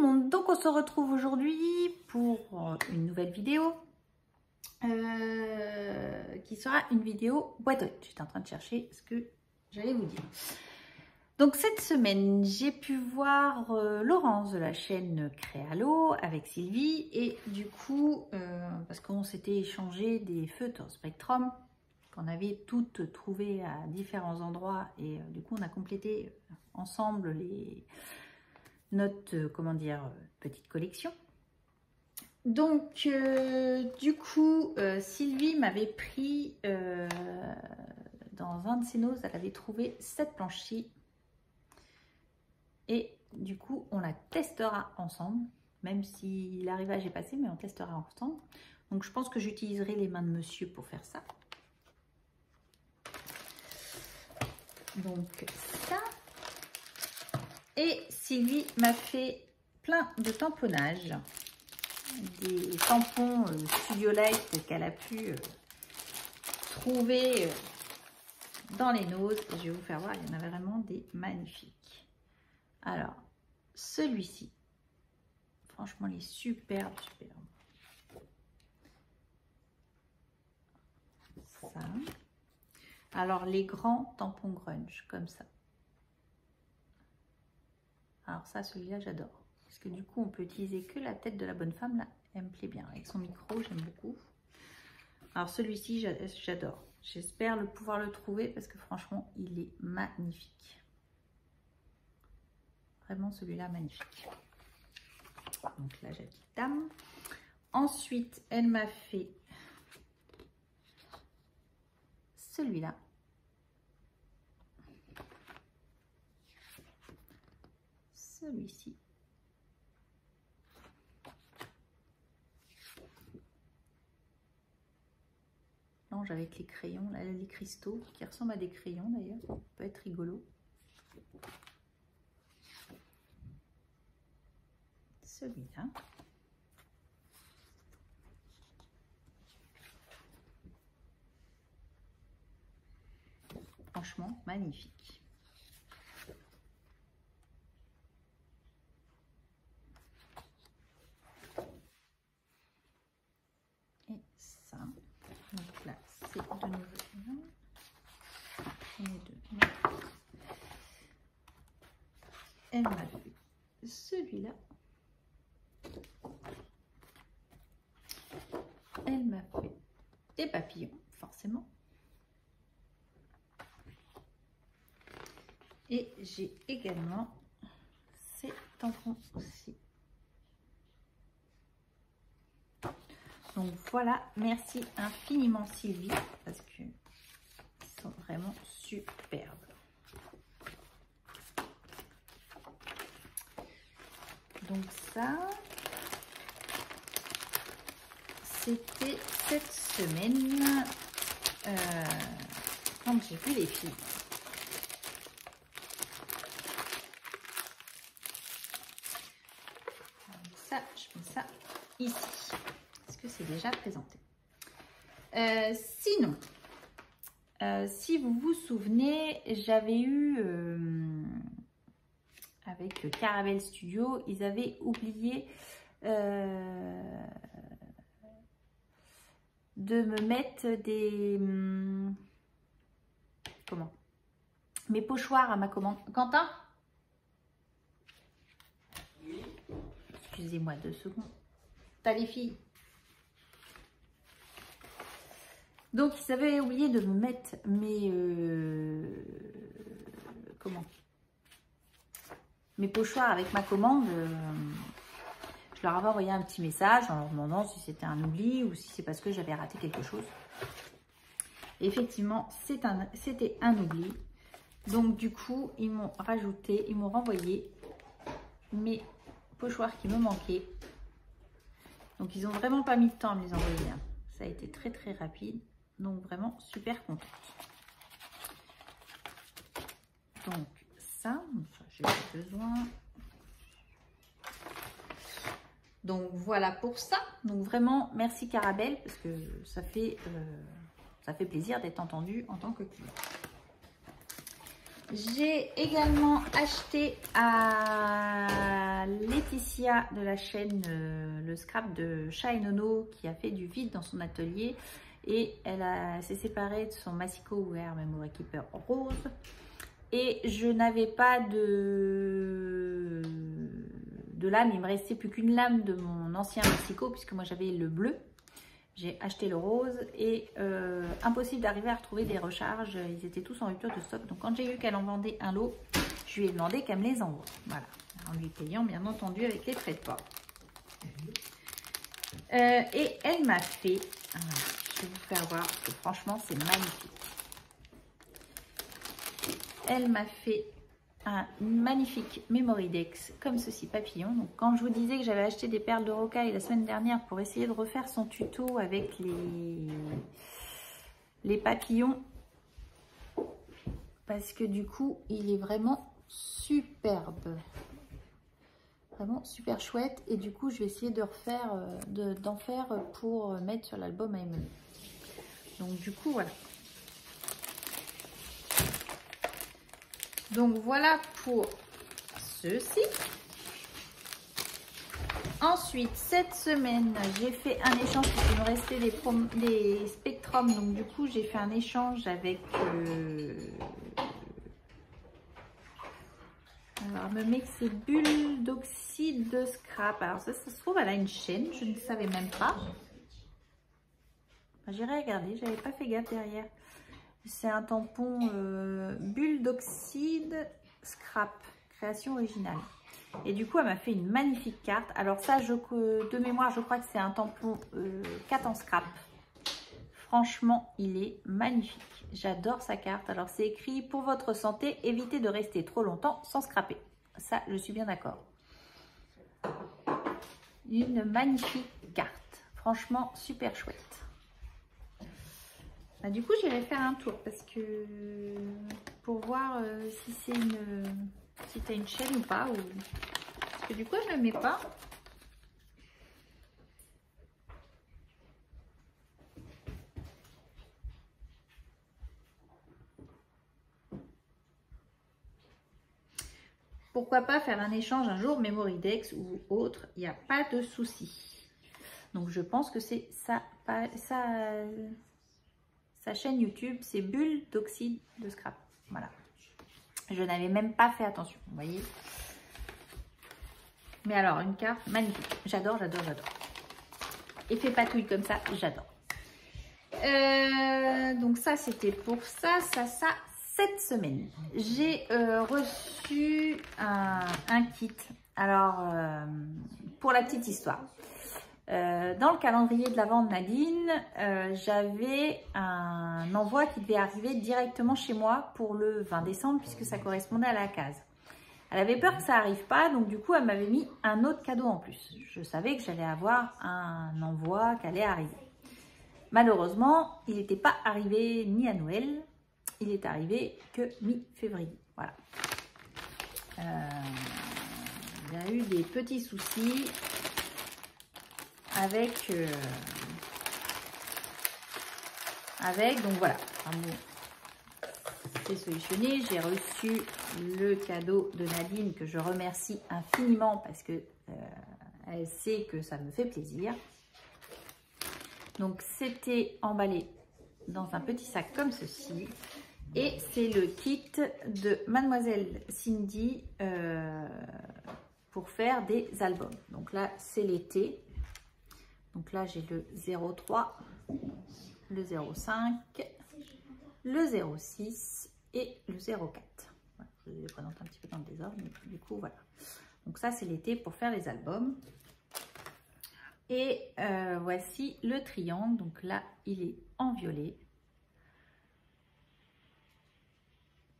monde, donc on se retrouve aujourd'hui pour une nouvelle vidéo qui sera une vidéo boîte aux lettres. J'étais en train de chercher ce que j'allais vous dire. Donc cette semaine, j'ai pu voir Laurence de la chaîne Créalo avec Sylvie et du coup, parce qu'on s'était échangé des feutres Spectrum qu'on avait toutes trouvées à différents endroits et du coup on a complété ensemble notre, comment dire, petite collection. Donc du coup, Sylvie m'avait pris dans un de ses noses, elle avait trouvé cette planche-ci. Et du coup, on la testera ensemble, même si l'arrivage est passé, mais on testera ensemble. Donc, je pense que j'utiliserai les mains de monsieur pour faire ça. Donc, ça. Et Sylvie m'a fait plein de tamponnages. Des tampons Studio Light qu'elle a pu trouver dans les noses. Je vais vous faire voir, il y en a vraiment des magnifiques. Alors, celui-ci, franchement, il est superbe, superbe. Ça. Alors, les grands tampons grunge, comme ça. Alors ça, celui-là, j'adore. Parce que du coup, on peut utiliser que la tête de la bonne femme, là. Elle me plaît bien. Avec son micro, j'aime beaucoup. Alors, celui-ci, j'adore. J'espère pouvoir le trouver parce que franchement, il est magnifique. Vraiment celui-là magnifique. Donc là j'ai dit dame. Ensuite elle m'a fait celui-là. Celui-ci. Mélange avec les crayons, là les cristaux qui ressemblent à des crayons d'ailleurs. Ça peut être rigolo. Celui-là. Franchement, magnifique. Et ça. Donc là, c'est de nouveau. On est deux. Elle m'a fait celui-là. Elle m'a fait des papillons, forcément. Et j'ai également ces tampons aussi. Donc voilà, merci infiniment Sylvie, parce qu'ils sont vraiment superbes. Donc ça... C'était cette semaine quand j'ai vu les filles. Donc ça, je mets ça ici. Est-ce que c'est déjà présenté? Sinon, si vous vous souvenez, j'avais eu, avec Caravelle Studio, ils avaient oublié... de me mettre des mes pochoirs à ma commande. Quentin, oui. Excusez-moi 2 secondes. T'as les filles. Donc ils avaient oublié de me mettre mes mes pochoirs avec ma commande. Je leur avais envoyé un petit message en leur demandant si c'était un oubli ou si c'est parce que j'avais raté quelque chose. Et effectivement, c'était un oubli. Donc du coup, ils m'ont rajouté, ils m'ont renvoyé mes pochoirs qui me manquaient. Donc ils n'ont vraiment pas mis de temps à me les envoyer. Hein. Ça a été très très rapide. Donc vraiment super contente. Donc ça j'ai besoin... Donc voilà pour ça. Donc vraiment merci Caravelle parce que ça fait plaisir d'être entendu en tant que client. J'ai également acheté à Laetitia de la chaîne Le Scrap de Chat et Nono qui a fait du vide dans son atelier et elle s'est séparée de son Massico Wear Memory Keeper rose et je n'avais pas de lame, il me restait plus qu'une lame de mon ancien Massico puisque moi j'avais le bleu. J'ai acheté le rose et impossible d'arriver à retrouver des recharges, ils étaient tous en rupture de stock. Donc quand j'ai vu qu'elle en vendait un lot, je lui ai demandé qu'elle me les envoie. Voilà, en lui payant bien entendu avec les frais de port. Et elle m'a fait, je vais vous faire voir parce que franchement c'est magnifique. Elle m'a fait un magnifique Memory Dex comme ceci papillon. Donc quand je vous disais que j'avais acheté des perles de rocaille la semaine dernière pour essayer de refaire son tuto avec les papillons, parce que du coup il est vraiment superbe, vraiment super chouette, et du coup je vais essayer de refaire d'en faire pour mettre sur l'album AME. Donc du coup voilà. Donc voilà pour ceci. Ensuite, cette semaine, j'ai fait un échange parce qu'il me restait des spectrums. Donc du coup, j'ai fait un échange avec... alors, elle me met que c'est bulles d'oxyde de scrap. Alors ça se trouve, elle a une chaîne. Je ne savais même pas. J'irai regarder. J'avais pas fait gaffe derrière. C'est un tampon bulle d'oxyde scrap, création originale. Et du coup, elle m'a fait une magnifique carte. Alors ça, de mémoire, je crois que c'est un tampon 4 en scrap. Franchement, il est magnifique. J'adore sa carte. Alors c'est écrit « Pour votre santé, évitez de rester trop longtemps sans scraper ». Ça, je suis bien d'accord. Une magnifique carte. Franchement, super chouette. Bah, du coup, j'irai faire un tour parce que pour voir si c'est si tu as une chaîne ou pas. Parce que du coup, je ne le mets pas. Pourquoi pas faire un échange un jour Memory Dex ou autre, il n'y a pas de souci. Donc, je pense que c'est sa chaîne YouTube, c'est Bulle d'oxyde de scrap. Voilà. Je n'avais même pas fait attention, vous voyez. Mais alors, une carte magnifique. J'adore, j'adore, j'adore. Effet patouille comme ça, j'adore. Donc ça, c'était pour ça, cette semaine. J'ai reçu un kit. Alors, pour la petite histoire. Dans le calendrier de l'Avent de Nadine, j'avais un envoi qui devait arriver directement chez moi pour le 20 décembre puisque ça correspondait à la case. Elle avait peur que ça n'arrive pas, donc du coup elle m'avait mis un autre cadeau en plus. Je savais que j'allais avoir un envoi qui allait arriver. Malheureusement, il n'était pas arrivé ni à Noël, il est arrivé que mi-février. Voilà. Il y a eu des petits soucis avec donc voilà, c'est solutionné. J'ai reçu le cadeau de Nadine que je remercie infiniment parce que elle sait que ça me fait plaisir. Donc c'était emballé dans un petit sac comme ceci et c'est le kit de Mademoiselle Cindy pour faire des albums. Donc là c'est l'été. Donc là, j'ai le 03, le 05, le 06 et le 04. Voilà, je les présente un petit peu dans le désordre, mais du coup, voilà. Donc ça, c'est l'été pour faire les albums. Et voici le triangle. Donc là, il est en violet.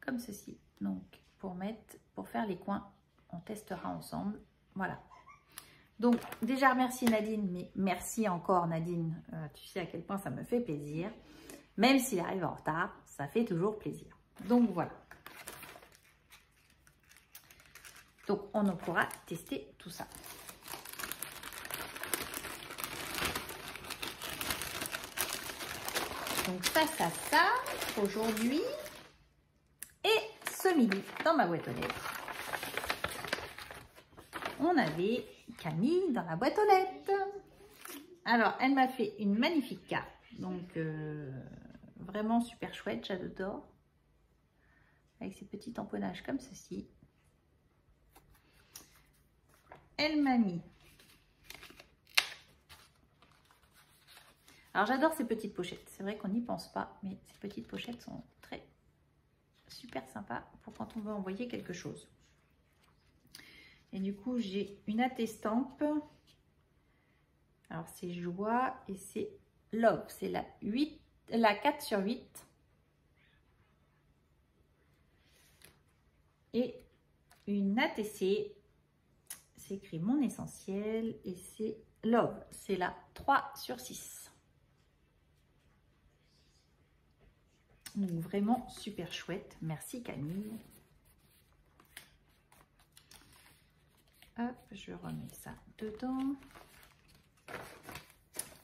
Comme ceci. Donc, pour faire les coins, on testera ensemble. Voilà. Donc, déjà, remercier Nadine, mais merci encore Nadine. Tu sais à quel point ça me fait plaisir. Même s'il arrive en retard, ça fait toujours plaisir. Donc, voilà. Donc, on pourra tester tout ça. Donc, ça, aujourd'hui. Et ce midi, dans ma boîte aux lettres. on avait Camille dans la boîte aux lettres. Alors, elle m'a fait une magnifique carte. Donc, vraiment super chouette, j'adore. Avec ces petits tamponnages comme ceci. Elle m'a mis... Alors, j'adore ces petites pochettes. C'est vrai qu'on n'y pense pas, mais ces petites pochettes sont super sympas pour quand on veut envoyer quelque chose. Et du coup, j'ai une attestampe. Alors, c'est joie et c'est love. C'est la 4 sur 8. Et une ATC. C'est écrit mon essentiel et c'est love. C'est la 3 sur 6. Donc, vraiment super chouette. Merci Camille. Hop, je remets ça dedans.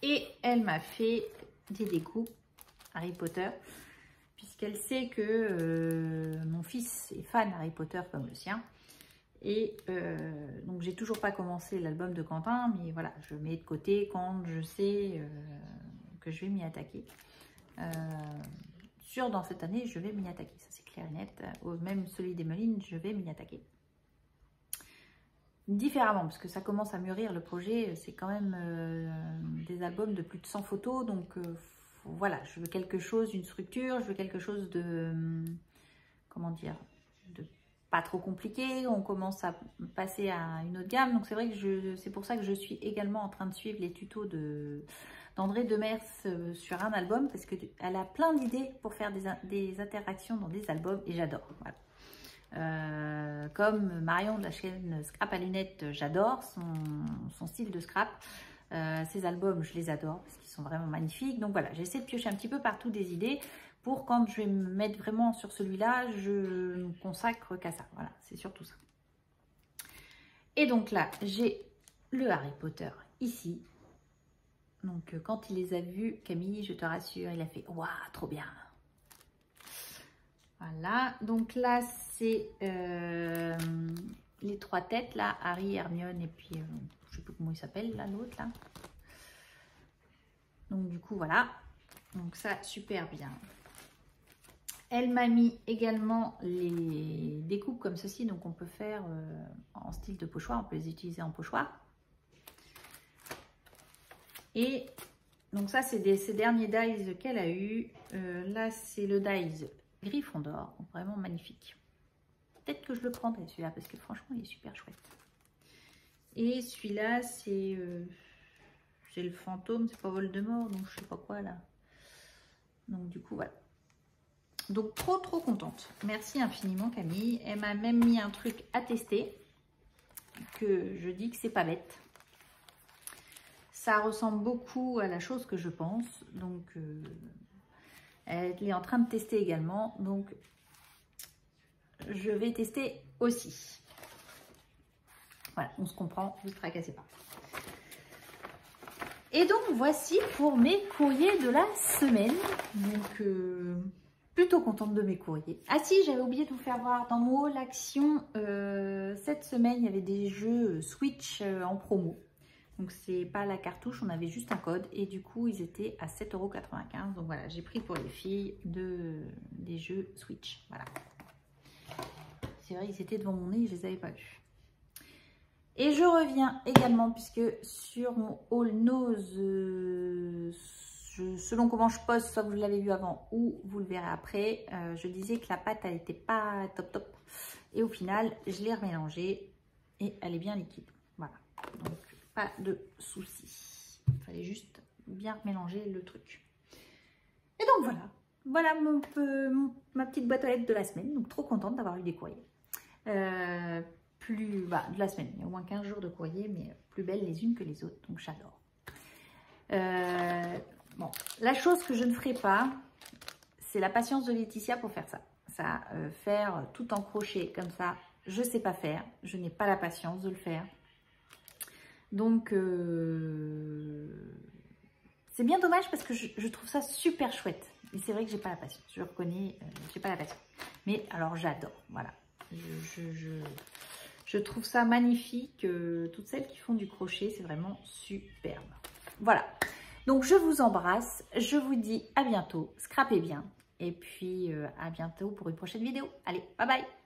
Et elle m'a fait des découpes Harry Potter, puisqu'elle sait que mon fils est fan Harry Potter comme le sien. Et donc, j'ai toujours pas commencé l'album de Quentin, mais voilà, je mets de côté quand je sais que je vais m'y attaquer. Dans cette année, je vais m'y attaquer, ça c'est clair et net. Même celui d'Emeline, je vais m'y attaquer. Différemment, parce que ça commence à mûrir le projet. C'est quand même des albums de plus de 100 photos. Donc voilà, je veux quelque chose, une structure, je veux quelque chose de, comment dire, de pas trop compliqué. On commence à passer à une autre gamme. Donc c'est vrai que c'est pour ça que je suis également en train de suivre les tutos d'André Demers sur un album, parce qu'elle a plein d'idées pour faire des interactions dans des albums et j'adore. Voilà. Comme Marion de la chaîne Scrap à lunettes, j'adore son style de scrap. Ces albums, je les adore parce qu'ils sont vraiment magnifiques. Donc voilà, j'essaie de piocher un petit peu partout des idées pour quand je vais me mettre vraiment sur celui-là, je ne me consacre qu'à ça. Voilà, c'est surtout ça. Et donc là, j'ai le Harry Potter ici. Donc, quand il les a vus, Camille, je te rassure, il a fait « Waouh, trop bien !» Voilà. Donc là, c'est les 3 têtes, là. Harry, Hermione et puis, je ne sais plus comment il s'appelle, là, l'autre, là. Donc, du coup, voilà. Donc, ça, super bien. Elle m'a mis également les découpes comme ceci. Donc, on peut faire en style de pochoir. On peut les utiliser en pochoir. Et donc ça, c'est ces derniers dies qu'elle a eu. Là, c'est le dies Gryffondor, vraiment magnifique. Peut-être que je le prendrai celui-là parce que franchement, il est super chouette. Et celui-là, c'est le fantôme, c'est pas Voldemort, donc je sais pas quoi là. Donc du coup, voilà. Donc trop contente. Merci infiniment Camille. Elle m'a même mis un truc à tester que je dis que c'est pas bête. Ça ressemble beaucoup à la chose que je pense. Donc, elle est en train de tester également. Donc, je vais tester aussi. Voilà, on se comprend. Ne vous tracassez pas. Et donc, voici pour mes courriers de la semaine. Donc, plutôt contente de mes courriers. Ah si, j'avais oublié de vous faire voir dans mon haul action. Cette semaine, il y avait des jeux Switch en promo. Donc, c'est pas la cartouche, on avait juste un code. Et du coup, ils étaient à 7,95 €. Donc, voilà, j'ai pris pour les filles des jeux Switch. Voilà. C'est vrai, ils étaient devant mon nez, je les avais pas vus. Et je reviens également, puisque sur mon haul Nose, selon comment je pose, soit vous l'avez vu avant ou vous le verrez après, je disais que la pâte, elle n'était pas top. Et au final, je l'ai remélangée et elle est bien liquide. Voilà. Donc, pas de soucis. Il fallait juste bien mélanger le truc. Et donc voilà. Voilà ma petite boîte aux lettres de la semaine. Donc trop contente d'avoir eu des courriers. De la semaine. Il y a au moins 15 jours de courrier, mais plus belles les unes que les autres. Donc j'adore. Bon, la chose que je ne ferai pas, c'est la patience de Laetitia pour faire ça. Faire tout en crochet comme ça, je ne sais pas faire. Je n'ai pas la patience de le faire. Donc, c'est bien dommage parce que je trouve ça super chouette. Mais c'est vrai que j'ai pas la patience. Je reconnais, j'ai pas la patience. Mais alors, j'adore. Voilà. Je trouve ça magnifique. Toutes celles qui font du crochet, c'est vraiment superbe. Voilà. Donc, je vous embrasse. Je vous dis à bientôt. Scrapez bien. Et puis, à bientôt pour une prochaine vidéo. Allez, bye bye.